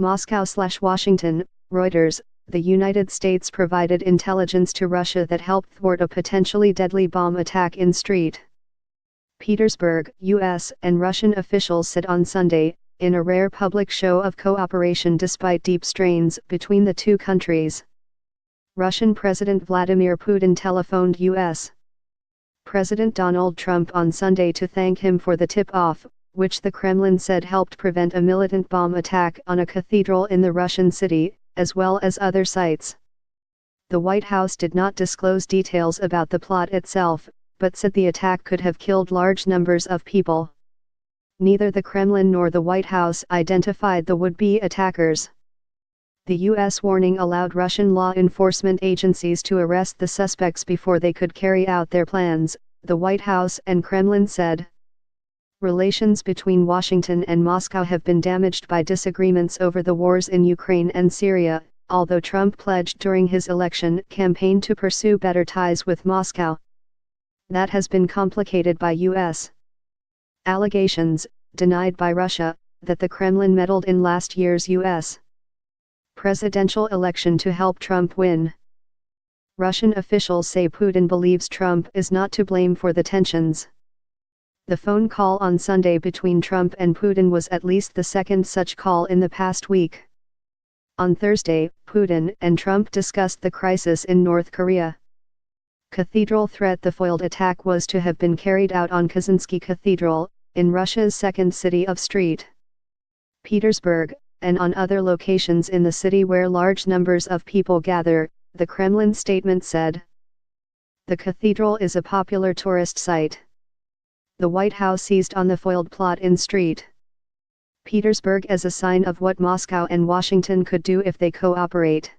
Moscow/Washington, Reuters. The United States provided intelligence to Russia that helped thwart a potentially deadly bomb attack in St. Petersburg, U.S., and Russian officials said on Sunday, in a rare public show of cooperation despite deep strains between the two countries. Russian President Vladimir Putin telephoned U.S. President Donald Trump on Sunday to thank him for the tip-off, which the Kremlin said helped prevent a militant bomb attack on a cathedral in the Russian city, as well as other sites. The White House did not disclose details about the plot itself, but said the attack could have killed large numbers of people. Neither the Kremlin nor the White House identified the would-be attackers. The U.S. warning allowed Russian law enforcement agencies to arrest the suspects before they could carry out their plans, the White House and Kremlin said. Relations between Washington and Moscow have been damaged by disagreements over the wars in Ukraine and Syria, although Trump pledged during his election campaign to pursue better ties with Moscow. That has been complicated by U.S. allegations, denied by Russia, that the Kremlin meddled in last year's U.S. presidential election to help Trump win. Russian officials say Putin believes Trump is not to blame for the tensions. The phone call on Sunday between Trump and Putin was at least the second such call in the past week. On Thursday, Putin and Trump discussed the crisis in North Korea. Cathedral threat. The foiled attack was to have been carried out on Kazansky Cathedral, in Russia's second city of St. Petersburg, and on other locations in the city where large numbers of people gather, the Kremlin statement said. The cathedral is a popular tourist site. The White House seized on the foiled plot in St. Petersburg as a sign of what Moscow and Washington could do if they cooperate.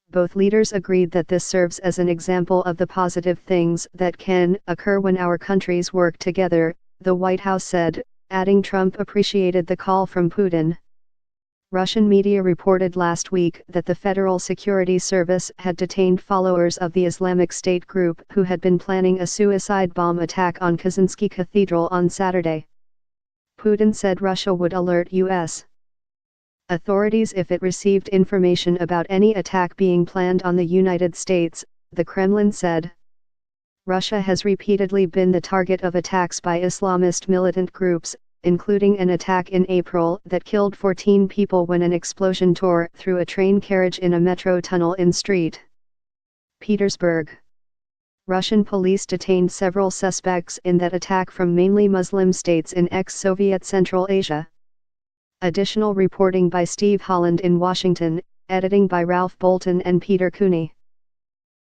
Both leaders agreed that this serves as an example of the positive things that can occur when our countries work together, the White House said, adding Trump appreciated the call from Putin. Russian media reported last week that the Federal Security Service had detained followers of the Islamic State group who had been planning a suicide bomb attack on Kazansky Cathedral on Saturday. Putin said Russia would alert U.S. authorities if it received information about any attack being planned on the United States, the Kremlin said. Russia has repeatedly been the target of attacks by Islamist militant groups, including an attack in April that killed 14 people when an explosion tore through a train carriage in a metro tunnel in St. Petersburg. Russian police detained several suspects in that attack from mainly Muslim states in ex-Soviet Central Asia. Additional reporting by Steve Holland in Washington, editing by Ralph Bolton and Peter Cooney.